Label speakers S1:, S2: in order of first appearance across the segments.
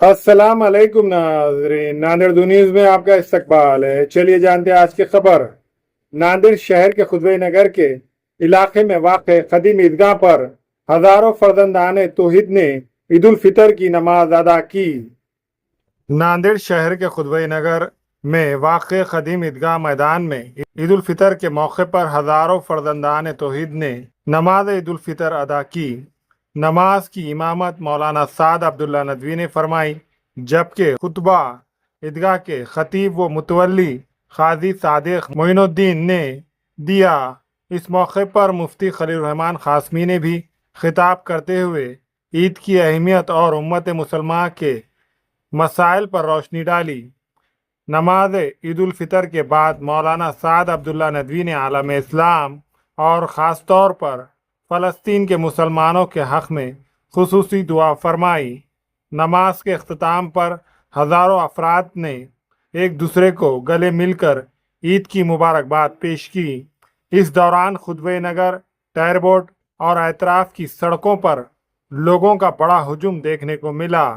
S1: अस्सलाम अलैकुम नाज़रीन, नांदेड़ न्यूज़ में आपका इस्तकबाल है। चलिए जानते हैं आज की खबर। नांदेड़ शहर के खुदवई नगर के इलाके में वाक़ कदीम ईदगाह पर हजारों फर्जंदान तौहीद ने ईद उल फितर की नमाज अदा की। नांदेड़ शहर के खुदवई नगर में वाक़ कदीम ईदगाह मैदान में ईद उल फितर के मौके पर हजारों फर्जंदान तौहीद ने नमाज ईद उल फितर अदा की। नमाज की इमामत मौलाना साद अब्दुल्ला नदवी ने फरमाई, जबकि खुतबा ईदगाह के खतीब व मुतवल्ली काजी सादिक मोइनुद्दीन ने दिया। इस मौके पर मुफ्ती खलील रहमान खासमी ने भी खिताब करते हुए ईद की अहमियत और उम्मत मुसलमान के मसाइल पर रोशनी डाली। नमाज ईद उल फितर के बाद मौलाना साद अब्दुल्ला नदवी ने आलम इस्लाम और ख़ास तौर पर फ़लस्तीन के मुसलमानों के हक़ में खुसूसी दुआ फरमाई। नमाज के अख्ताम पर हज़ारों अफराद ने एक दूसरे को गले मिलकर ईद की मुबारकबाद पेश की। इस दौरान खुदवई नगर, टायरबोर्ड और एतराफ़ की सड़कों पर लोगों का बड़ा हुजूम देखने को मिला।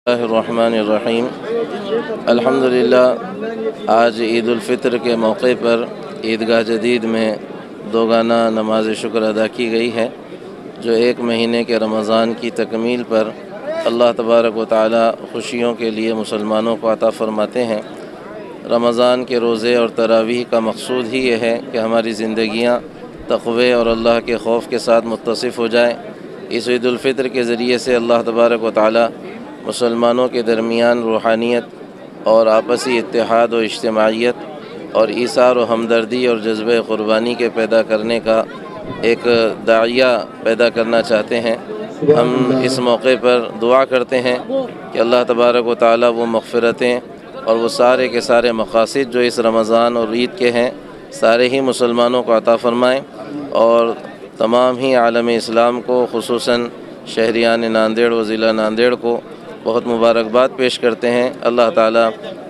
S2: रहमानिर्रहीम। अल्हम्दुलिल्लाह, आज ईद उल फितर के मौके पर ईदगाह जदीद में दोगाना नमाज शुक्र अदा की गई है, जो एक महीने के रमज़ान की तकमील पर अल्लाह तबारक व तआला खुशियों के लिए मुसलमानों को अता फ़रमाते हैं। रमज़ान के रोज़े और तरावीह का मकसूद ही ये है कि हमारी ज़िंदगियाँ तक़वे और अल्लाह के खौफ के साथ मुत्तसिफ़ हो जाएँ। इस ईद उल फितर के ज़रिए से अल्लाह तबारक व तआला मुसलमानों के दरमियान रूहानियत और आपसी इत्तेहाद व इज्तिमाइयत और ईसार व हमदर्दी और जज्बे क़ुरबानी के पैदा करने का एक दाइया पैदा करना चाहते हैं। हम इस मौके पर दुआ करते हैं कि अल्लाह तबारक व तआला वो मग़फ़िरतें और वो सारे के सारे मक़ासिद जो इस रमज़ान और ईद के हैं, सारे ही मुसलमानों को अता फ़रमाएँ और तमाम ही आलम इस्लाम को, ख़ुसूसन शहरियान नांदेड़ व ज़िला नांदेड़ को बहुत मुबारकबाद पेश करते हैं। अल्लाह ताला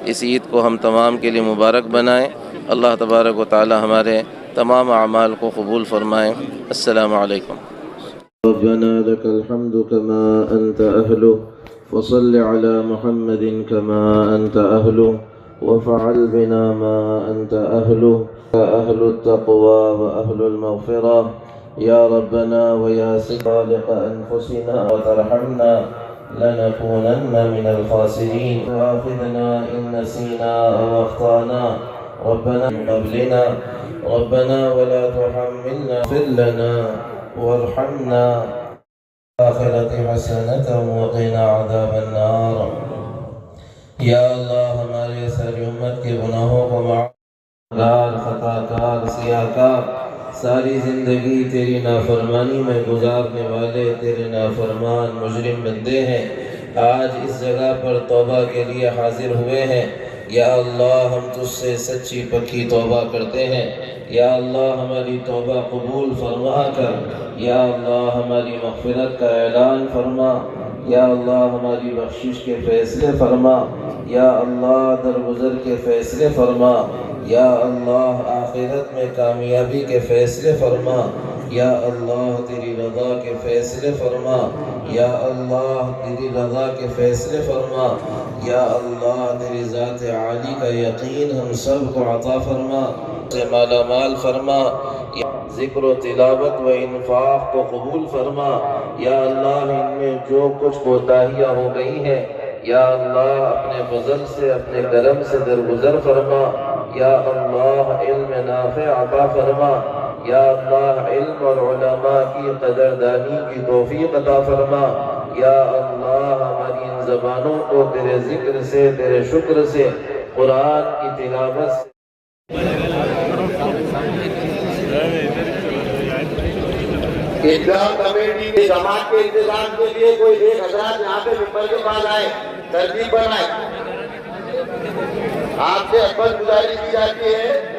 S2: इस ईद को हम तमाम के लिए मुबारक बनाए। अल्लाह तबारक व तआला हमारे तमाम अमाल को कबूल फ़रमाएँ। अस्सलामु अलैकुम।
S3: रब्बना लकल हम्दु कमा अंत अहलु वसल्लि अला मुहम्मदिन कमा अंत अहलु वफ़अल बिना मा अंत अहलु अहलुत तक़वा व अहलुल मग़फ़िरा या रब्बना व या खालिक़ अनफुसिना व तरहमना लनकूनन्ना मिनल ख़ासिरीन वाख़िज़ना इन नसीना व अख़्ताना रब्बना क़ब्लिना रब्बना व ला तुहम्मिलना इग़फ़िर लना वरहमना आखिरति हसनतन व क़िना अज़ाबन नार। या अल्लाह, हमारे सारी उम्मत के गुनाहों को माफ़, खताकार, सियाकार सारी ज़िंदगी तेरी नाफरमानी में गुजारने वाले तेरे नाफरमान मुजरिम बंदे हैं, आज इस जगह पर तौबा के लिए हाजिर हुए हैं। या अल्लाह, हम तुझसे सच्ची पक्की तौबा करते हैं। या अल्लाह, हमारी तौबा कबूल फरमा कर। या अल्लाह, हमारी मग़फ़िरत का ऐलान फरमा। या अल्लाह, हमारी बख्शिश के फ़ैसले फरमा। या अल्लाह, दरगुज़र के फ़ैसले फरमा। या अल्लाह, आखिरत में कामयाबी के फ़ैसले फरमा। या अल्लाह, तेरी रज़ा के फ़ैसले फरमा। या अल्लाह, तेरी रज़ा के फ़ैसले फरमा। या अल्लाह, तेरी ज़ात आली का यकीन हम सब को अता फरमा, से माला माल फरमा। ज़िक्र व तिलावत व इन्फ़ाक़ को कबूल फरमा। या अल्लाह, इनमें जो कुछ कोताहियाँ हो गई हैं, या अल्लाह, अपने फज़ल से, अपने करम से दरगुज़र फरमा। या अल्लाह, इल्म नाफ़े अता फरमा। या अल्लाह, इल्म और उलमा की क़दरदानी की तौफ़ीक़ अता फरमा। या अल्लाह, हमारी इन ज़बानों को तेरे ज़िक्र से, तेरे शुक्र से, कुरान की तिलावत से
S4: ईदगाह कमेटी के जमात के इंतजाम के लिए कोई एक हज़रात यहाँ पे मिंबर के पास आए, तरतीब बनाए। आपसे अव्वल गुजारिश की जाती है